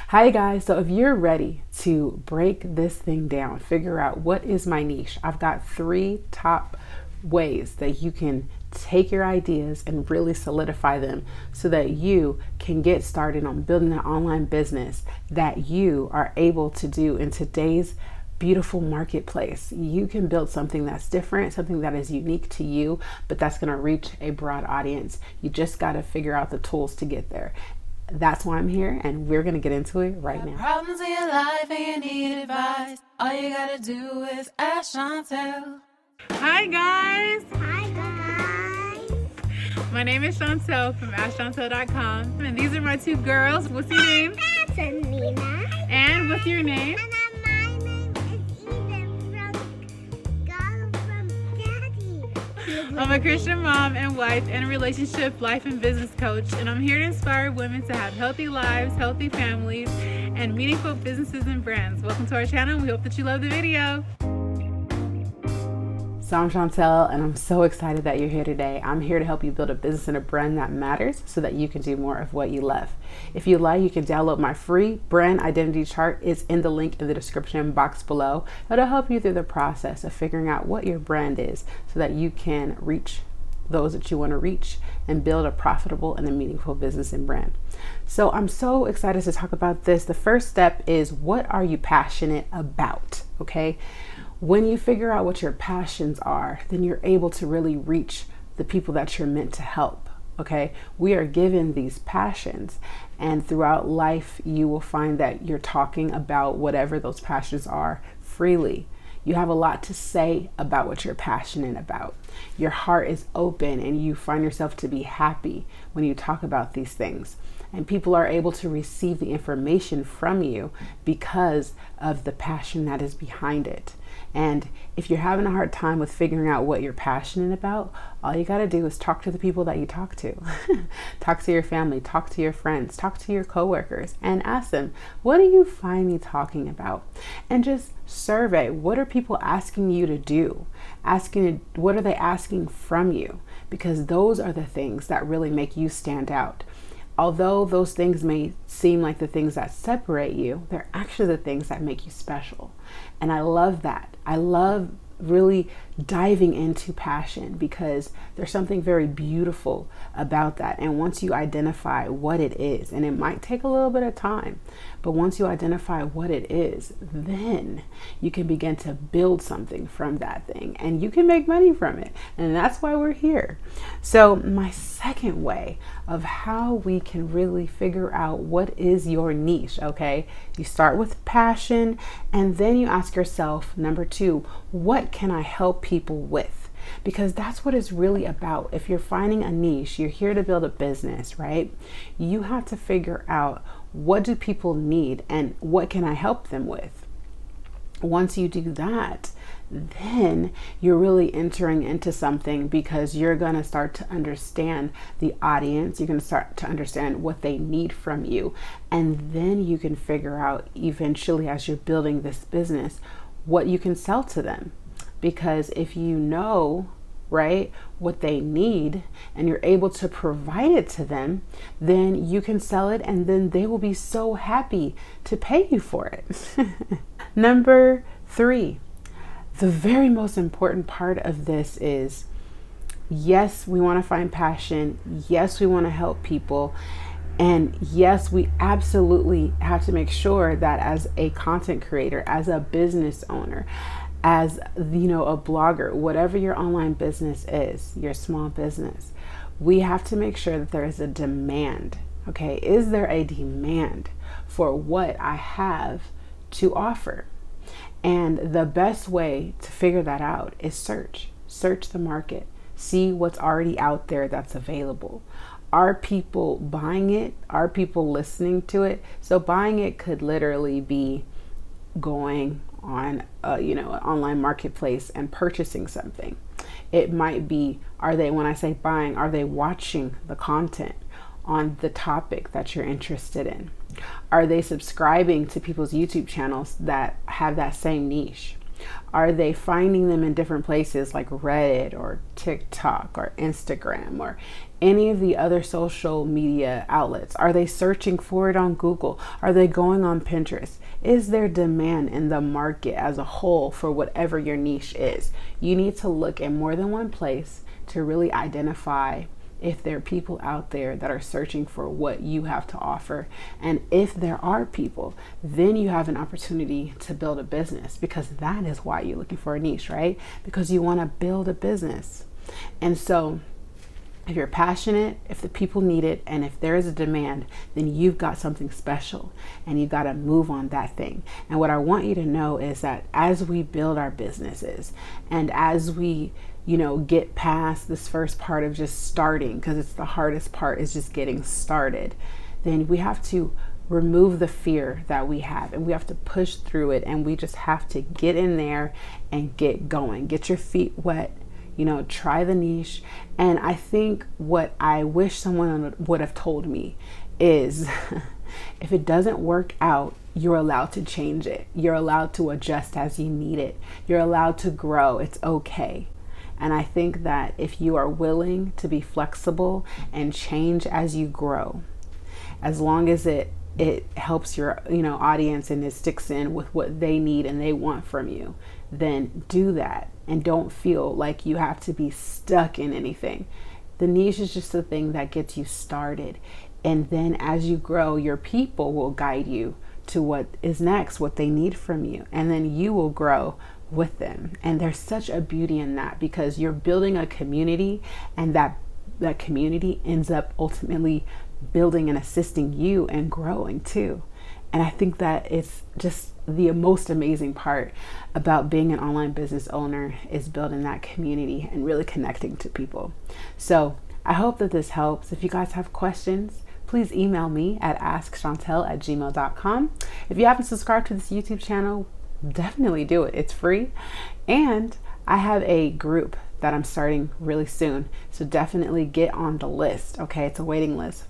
Hi guys, so if you're ready to break this thing down, figure out what is my niche, I've got 3 top ways that you can take your ideas and really solidify them so that you can get started on building an online business that you are able to do in today's beautiful marketplace. You can build something that's different, something that is unique to you, but that's going to reach a broad audience. You just got to figure out the tools to get there. That's why I'm here, and we're going to get into it right now. Problems in your life and you need advice. All you got to do is ask Chantel. Hi guys! Hi guys! My name is Chantel from AskChantel.com, and these are my 2 girls. What's your name? That's Nina. And what's your name? And my name is Eden from God from Daddy. I'm a Christian mom and wife and a relationship, life, and business coach, and I'm here to inspire women to have healthy lives, healthy families, and meaningful businesses and brands. Welcome to our channel. We hope that you love the video. So I'm Chantel, and I'm so excited that you're here today. I'm here to help you build a business and a brand that matters so that you can do more of what you love. If you like, you can download my free brand identity chart. It's in the link in the description box below. It'll help you through the process of figuring out what your brand is so that you can reach those that you want to reach and build a profitable and a meaningful business and brand. So I'm so excited to talk about this. The first step is, what are you passionate about? Okay. When you figure out what your passions are, then you're able to really reach the people that you're meant to help. Okay. We are given these passions, and throughout life, you will find that you're talking about whatever those passions are freely. You have a lot to say about what you're passionate about. Your heart is open, and you find yourself to be happy when you talk about these things. And people are able to receive the information from you because of the passion that is behind it. And if you're having a hard time with figuring out what you're passionate about, all you got to do is talk to the people that you talk to. Talk to your family, talk to your friends, talk to your coworkers, and ask them, what do you find me talking about? And just survey, what are people asking you to do? What are they asking from you? Because those are the things that really make you stand out. Although those things may seem like the things that separate you, they're actually the things that make you special. And I love that. I love really diving into passion because there's something very beautiful about that. And once you identify what it is, and it might take a little bit of time, but once you identify what it is, then you can begin to build something from that thing, and you can make money from it. And that's why we're here. So my second way of how we can really figure out what is your niche, okay? You start with passion, and then you ask yourself, number 2, what can I help people with? Because that's what it's really about. If you're finding a niche, you're here to build a business, right? You have to figure out, what do people need and what can I help them with? Once you do that, then you're really entering into something, because you're going to start to understand the audience. You're going to start to understand what they need from you. And then you can figure out eventually, as you're building this business, what you can sell to them. Because if you know, right, what they need and you're able to provide it to them, then you can sell it, and then they will be so happy to pay you for it. Number 3, the very most important part of this is, yes, we want to find passion. Yes, we want to help people. And yes, we absolutely have to make sure that as a content creator, as a business owner, as a blogger, whatever your online business is, your small business, we have to make sure that there is a demand. Okay, is there a demand for what I have to offer? And the best way to figure that out is search the market, see what's already out there that's available. Are people buying it? Are people listening to it? So buying it could literally be going on an online marketplace and purchasing something. It might be, when I say buying, are they watching the content on the topic that you're interested in? Are they subscribing to people's YouTube channels that have that same niche? Are they finding them in different places like Reddit or TikTok or Instagram or any of the other social media outlets? Are they searching for it on Google? Are they going on Pinterest? Is there demand in the market as a whole for whatever your niche is? You need to look in more than one place to really identify if there are people out there that are searching for what you have to offer. And if there are people, then you have an opportunity to build a business, because that is why you're looking for a niche, right? Because you want to build a business. And so if you're passionate, if the people need it, and if there is a demand, then you've got something special and you got to move on that thing. And what I want you to know is that as we build our businesses and as we get past this first part of just starting, because it's the hardest part, is just getting started, then we have to remove the fear that we have and we have to push through it, and we just have to get in there and get going, get your feet wet, try the niche. And I think what I wish someone would have told me is if it doesn't work out, you're allowed to change it. You're allowed to adjust as you need it. You're allowed to grow. It's okay. And I think that if you are willing to be flexible and change as you grow, as long as it helps your audience and it sticks in with what they need and they want from you, then do that. And don't feel like you have to be stuck in anything. The niche is just the thing that gets you started. And then as you grow, your people will guide you to what is next, what they need from you. And then you will grow with them. And there's such a beauty in that, because you're building a community, and that community ends up ultimately building and assisting you and growing too. And I think that it's just the most amazing part about being an online business owner is building that community and really connecting to people. So I hope that this helps. If you guys have questions, please email me at askchantel@gmail.com. If you haven't subscribed to this YouTube channel, definitely do it. It's free. And I have a group that I'm starting really soon. So definitely get on the list. Okay, it's a waiting list.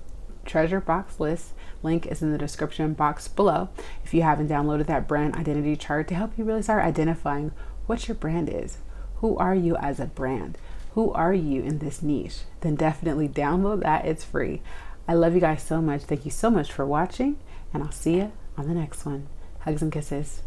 Treasure box list. Link is in the description box below. If you haven't downloaded that brand identity chart to help you really start identifying what your brand is. Who are you as a brand? Who are you in this niche? Then definitely download that. It's free. I love you guys so much. Thank you so much for watching, and I'll see you on the next one. Hugs and kisses.